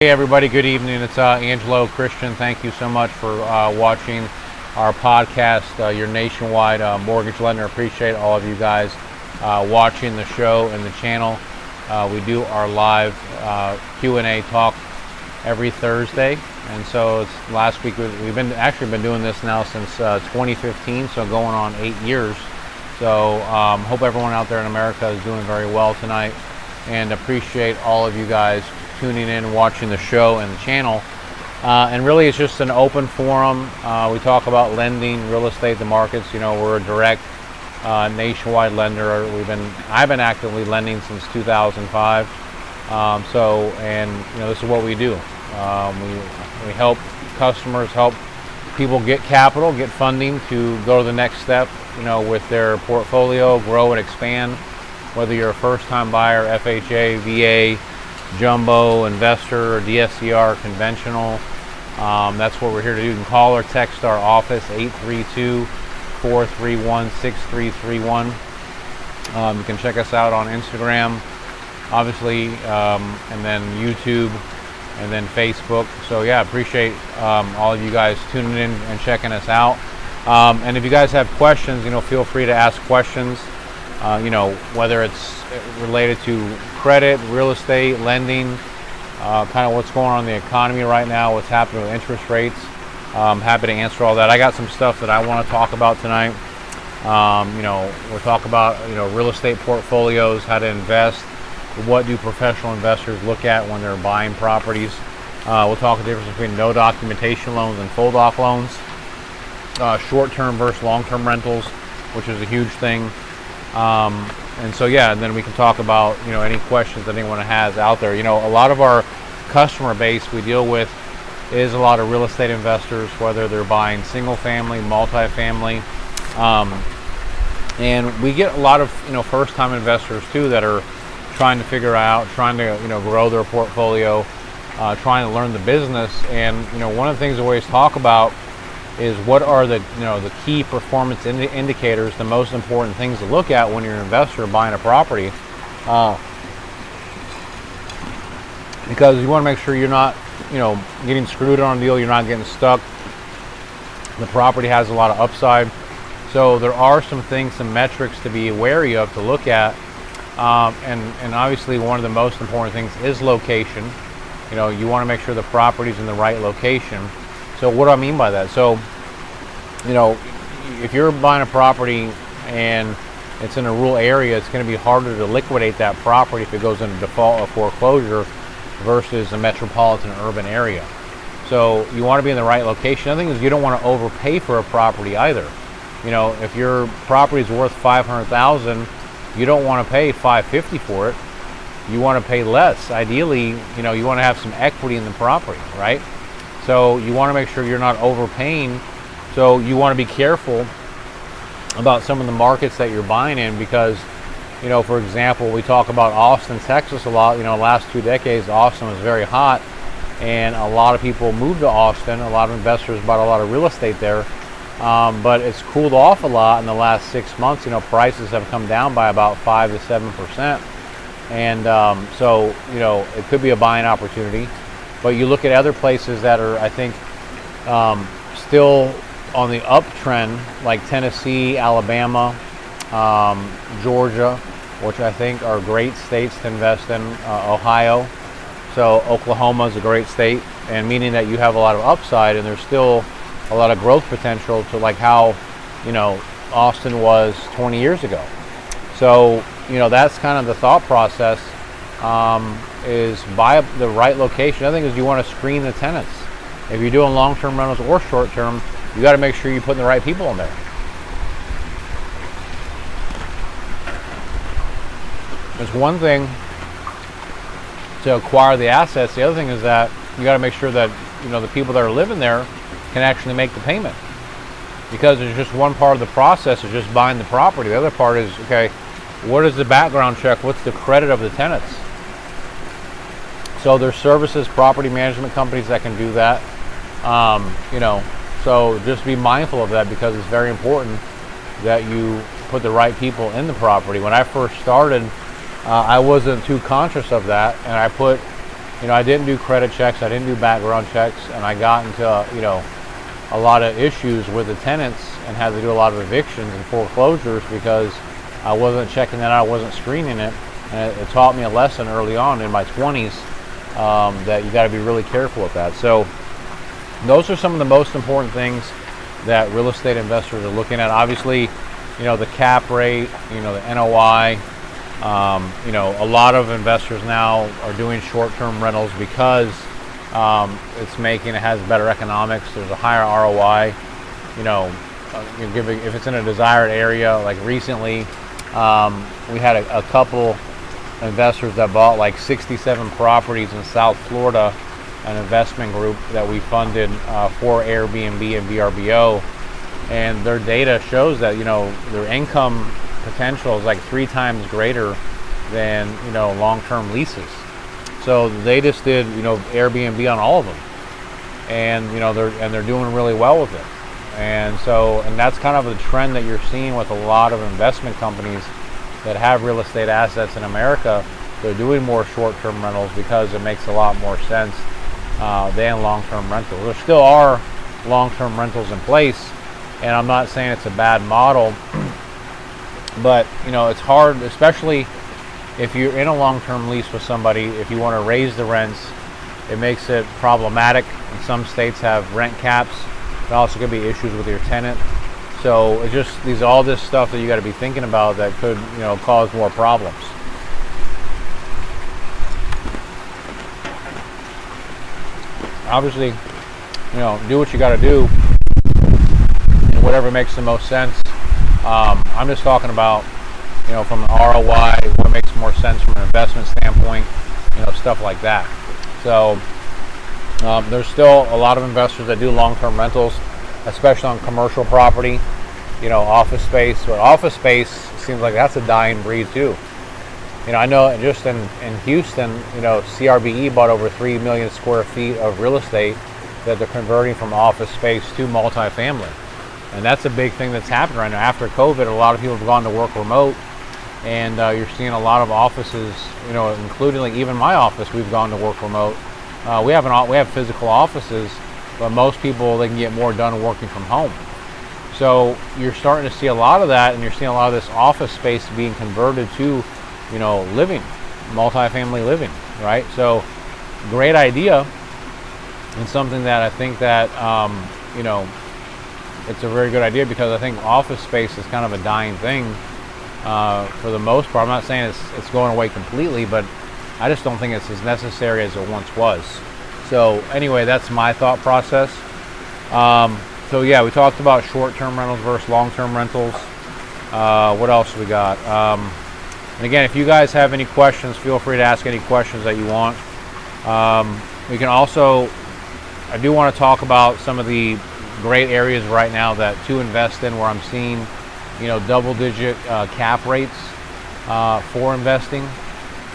Hey everybody, good evening. It's Angelo Christian. Thank you so much for watching our podcast, your nationwide mortgage lender. Appreciate all of you guys watching the show and the channel. We do our live Q&A talk every Thursday, and so last week we've been doing this now since 2015, so going on 8 years. So hope everyone out there in America is doing very well tonight, and appreciate all of you guys tuning in and watching the show and the channel. And really it's just an open forum. We talk about lending, real estate, the markets. You know, we're a direct nationwide lender. I've been actively lending since 2005. This is what we do. We help customers, help people get capital, get funding to go to the next step, with their portfolio, grow and expand. Whether you're a first-time buyer, FHA, VA, jumbo, investor, or DSCR, conventional. That's what we're here to do. You can call or text our office, 832-431-6331. You can check us out on Instagram, obviously, and then YouTube, and then Facebook. So yeah, appreciate all of you guys tuning in and checking us out. And if you guys have questions, feel free to ask questions. Whether it's related to credit, real estate, lending, kind of what's going on in the economy right now, what's happening with interest rates. I'm happy to answer all that. I got some stuff that I want to talk about tonight. We'll talk about, real estate portfolios, how to invest, what do professional investors look at when they're buying properties. We'll talk the difference between no documentation loans and full doc loans, short-term versus long-term rentals, which is a huge thing. And then we can talk about, any questions that anyone has out there. A lot of our customer base we deal with is a lot of real estate investors, whether they're buying single family, multifamily. And we get a lot of, first time investors too that are trying to figure out, trying to, grow their portfolio, trying to learn the business. And, one of the things we always talk about is what are the key performance indicators, the most important things to look at when you're an investor buying a property, because you want to make sure you're not getting screwed on a deal, you're not getting stuck. The property has a lot of upside, so there are some things, some metrics to be wary of, to look at, and obviously one of the most important things is location. You want to make sure the property's in the right location. So what do I mean by that? So, if you're buying a property and it's in a rural area, it's going to be harder to liquidate that property if it goes into default or foreclosure versus a metropolitan urban area. So you want to be in the right location. The other thing is you don't want to overpay for a property either. If your property is worth $500,000, you don't want to pay $550 for it. You want to pay less. Ideally, you want to have some equity in the property, right? So you want to make sure you're not overpaying. So you want to be careful about some of the markets that you're buying in, because, for example, we talk about Austin, Texas a lot. Last 2 decades, Austin was very hot, and a lot of people moved to Austin. A lot of investors bought a lot of real estate there, but it's cooled off a lot in the last 6 months. Prices have come down by about 5 to 7%, and so it could be a buying opportunity. But you look at other places that are, I think, still on the uptrend, like Tennessee, Alabama, Georgia, which I think are great states to invest in, Ohio. So Oklahoma is a great state, and meaning that you have a lot of upside, and there's still a lot of growth potential to like how, Austin was 20 years ago. So, that's kind of the thought process. Is buy the right location. The other thing is you want to screen the tenants. If you're doing long-term rentals or short-term, you got to make sure you're putting the right people in there. It's one thing to acquire the assets. The other thing is that you got to make sure that the people that are living there can actually make the payment, because there's just one part of the process is just buying the property. The other part is, okay, what is the background check? What's the credit of the tenants? So there's services, property management companies that can do that. So just be mindful of that, because it's very important that you put the right people in the property. When I first started, I wasn't too conscious of that, and I put I didn't do credit checks, I didn't do background checks, and I got into, a lot of issues with the tenants and had to do a lot of evictions and foreclosures because I wasn't checking that out, I wasn't screening it. And it taught me a lesson early on in my 20s that you got to be really careful with that. So those are some of the most important things that real estate investors are looking at. Obviously, the cap rate, the NOI. A lot of investors now are doing short-term rentals because it has better economics. There's a higher ROI. If it's in a desired area, like recently, we had a couple investors that bought like 67 properties in South Florida, an investment group that we funded for Airbnb and VRBO, and their data shows that their income potential is like 3 times greater than long-term leases. So they just did Airbnb on all of them, and they're doing really well with it. And that's kind of the trend that you're seeing with a lot of investment companies that have real estate assets in America. They're doing more short-term rentals because it makes a lot more sense than long-term rentals. There still are long-term rentals in place, and I'm not saying it's a bad model, but it's hard, especially if you're in a long-term lease with somebody. If you want to raise the rents, it makes it problematic. And some states have rent caps. There also could be issues with your tenant. So it's just all this stuff that you got to be thinking about that could cause more problems. Obviously, do what you got to do and whatever makes the most sense. I'm just talking about from an ROI, what makes more sense from an investment standpoint, stuff like that. So there's still a lot of investors that do long-term rentals, especially on commercial property, office space. But office space seems like that's a dying breed too. I know just in Houston, CRBE bought over 3 million square feet of real estate that they're converting from office space to multifamily. And that's a big thing that's happened right now. After COVID, a lot of people have gone to work remote, and you're seeing a lot of offices, including like even my office, we've gone to work remote. We have physical offices, but most people, they can get more done working from home. So you're starting to see a lot of that, and you're seeing a lot of this office space being converted to, living, multifamily living, right? So great idea, and something that I think that, it's a very good idea, because I think office space is kind of a dying thing for the most part. I'm not saying it's going away completely, but I just don't think it's as necessary as it once was. So anyway, that's my thought process. So yeah, we talked about short-term rentals versus long-term rentals. What else we got? And again, if you guys have any questions, feel free to ask any questions that you want. We can also, I do want to talk about some of the great areas right now to invest in, where I'm seeing, double-digit cap rates for investing,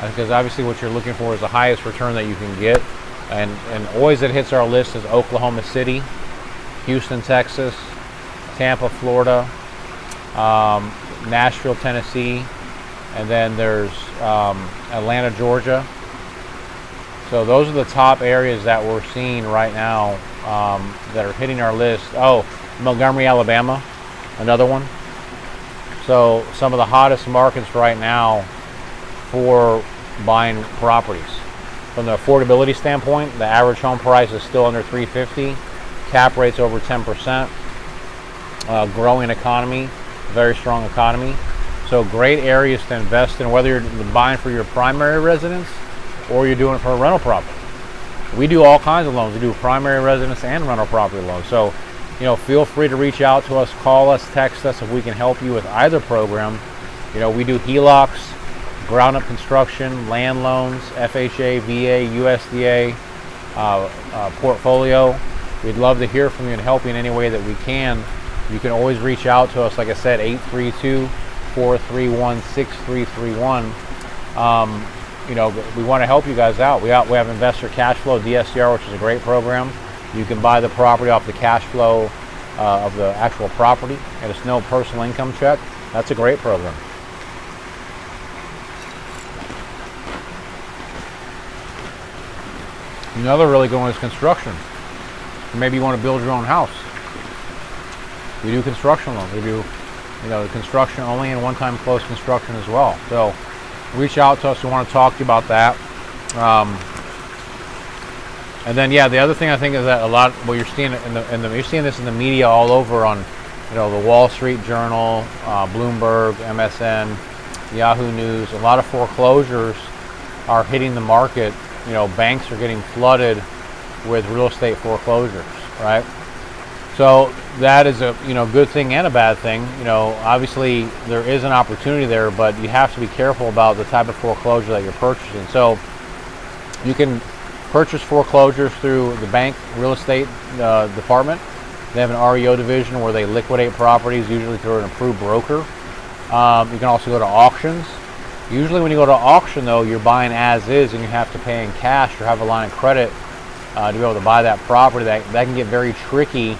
because obviously what you're looking for is the highest return that you can get. And always that hits our list is Oklahoma City, Houston, Texas, Tampa, Florida, Nashville, Tennessee, and then there's Atlanta, Georgia. So those are the top areas that we're seeing right now that are hitting our list. Oh, Montgomery, Alabama, another one. So some of the hottest markets right now for buying properties. From the affordability standpoint, the average home price is still under $350. Cap rates over 10%. Growing economy, very strong economy. So great areas to invest in, whether you're buying for your primary residence or you're doing it for a rental property. We do all kinds of loans. We do primary residence and rental property loans. So, feel free to reach out to us, call us, text us if we can help you with either program. We do HELOCs, ground up construction, land loans, FHA, VA, USDA, portfolio. We'd love to hear from you and help you in any way that we can. You can always reach out to us, like I said, 832-431-6331. We want to help you guys out. We have Investor Cash Flow, DSCR, which is a great program. You can buy the property off the cash flow of the actual property, and it's no personal income check. That's a great program. Another really good one is construction. Maybe you want to build your own house. We do construction loans. We do, construction only and one-time close construction as well. So reach out to us. We want to talk to you about that. And then, the other thing I think is that a lot. Well, you're seeing it you're seeing this in the media all over on, the Wall Street Journal, Bloomberg, MSN, Yahoo News. A lot of foreclosures are hitting the market. Banks are getting flooded with real estate foreclosures, right? So that is a good thing and a bad thing. Obviously there is an opportunity there, but you have to be careful about the type of foreclosure that you're purchasing. So you can purchase foreclosures through the bank real estate department. They have an REO division where they liquidate properties, usually through an approved broker. You can also go to auctions. Usually when you go to auction, though, you're buying as is and you have to pay in cash or have a line of credit to be able to buy that property. That can get very tricky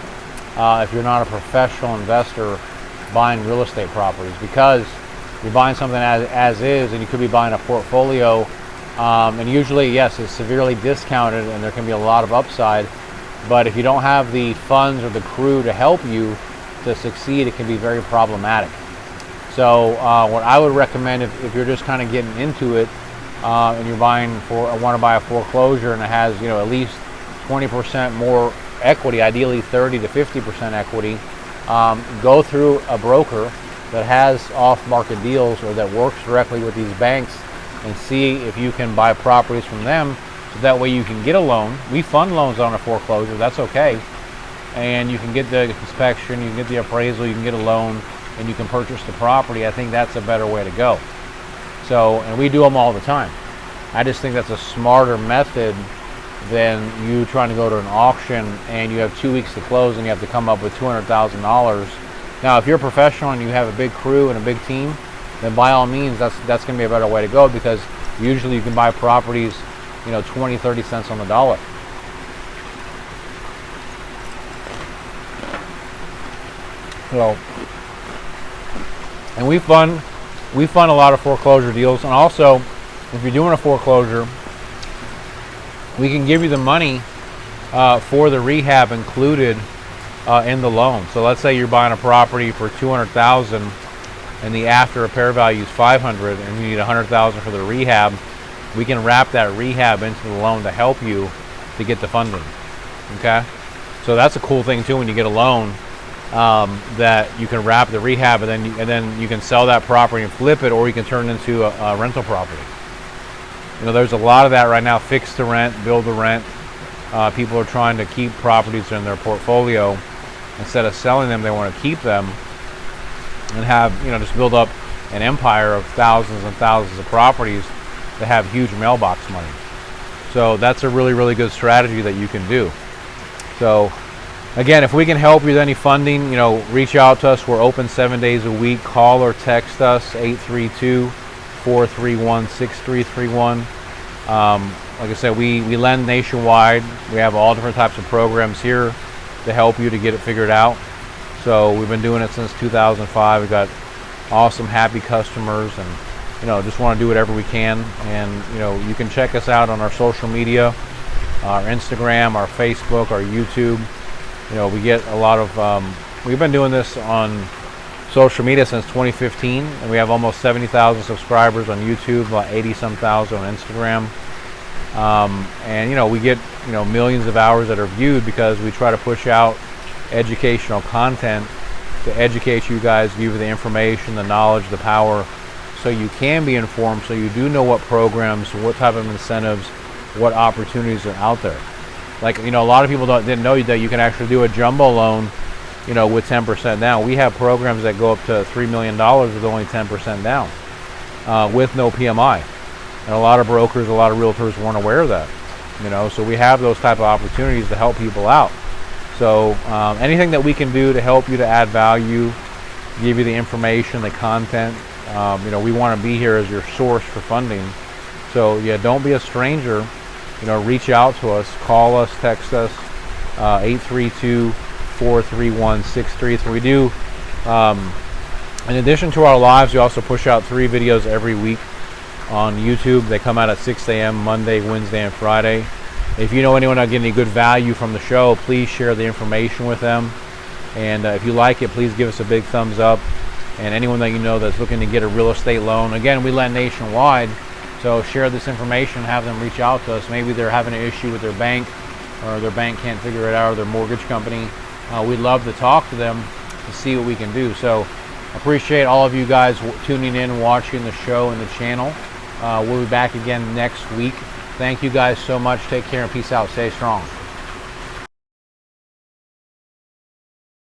if you're not a professional investor buying real estate properties, because you're buying something as is, and you could be buying a portfolio, and usually, yes, it's severely discounted and there can be a lot of upside, but if you don't have the funds or the crew to help you to succeed, it can be very problematic. So what I would recommend, if you're just kind of getting into it and you're want to buy a foreclosure and it has at least 20% more equity, ideally 30 to 50% equity, go through a broker that has off-market deals or that works directly with these banks and see if you can buy properties from them, so that way you can get a loan. We fund loans on a foreclosure, that's okay, and you can get the inspection, you can get the appraisal, you can get a loan, and you can purchase the property. I think that's a better way to go. So, and we do them all the time. I just think that's a smarter method than you trying to go to an auction and you have 2 weeks to close and you have to come up with $200,000. Now, if you're a professional and you have a big crew and a big team, then by all means, that's going to be a better way to go, because usually you can buy properties, 20, 30 cents on the dollar. So, and we fund a lot of foreclosure deals, and also, if you're doing a foreclosure, we can give you the money for the rehab included in the loan. So let's say you're buying a property for $200,000 and the after repair value is $500,000 and you need $100,000 for the rehab. We can wrap that rehab into the loan to help you to get the funding. Okay, so that's a cool thing too when you get a loan, that you can wrap the rehab and then you can sell that property and flip it, or you can turn it into a rental property. There's a lot of that right now. Fix to rent, build to rent. People are trying to keep properties in their portfolio instead of selling them. They want to keep them and have, just build up an empire of thousands and thousands of properties that have huge mailbox money. So that's a really, really good strategy that you can do. So again, if we can help you with any funding, reach out to us. We're open 7 days a week. Call or text us, 832-431-6331. Like I said, we lend nationwide. We have all different types of programs here to help you to get it figured out. So we've been doing it since 2005. We've got awesome, happy customers, and just want to do whatever we can. And you can check us out on our social media, our Instagram, our Facebook, our YouTube. We get a lot of. We've been doing this on social media since 2015, and we have almost 70,000 subscribers on YouTube, about 80-some thousand on Instagram. And we get millions of hours that are viewed because we try to push out educational content to educate you guys, give you the information, the knowledge, the power, so you can be informed, so you do know what programs, what type of incentives, what opportunities are out there. Like, a lot of people didn't know that you can actually do a jumbo loan, with 10% down. We have programs that go up to $3 million with only 10% down, with no PMI. And a lot of brokers, a lot of realtors weren't aware of that, so we have those type of opportunities to help people out. So anything that we can do to help you to add value, give you the information, the content, we want to be here as your source for funding. So yeah, don't be a stranger. Reach out to us, call us, text us, 832-431-6333. We do, in addition to our lives, we also push out 3 videos every week on YouTube. They come out at 6 a.m. Monday, Wednesday, and Friday. If you know anyone that get any good value from the show, please share the information with them. And if you like it, please give us a big thumbs up. And anyone that you know that's looking to get a real estate loan, again, we lend nationwide, so share this information, have them reach out to us. Maybe they're having an issue with their bank, or their bank can't figure it out, or their mortgage company. We'd love to talk to them to see what we can do. So appreciate all of you guys tuning in, watching the show and the channel. We'll be back again next week. Thank you guys so much. Take care and peace out. Stay strong.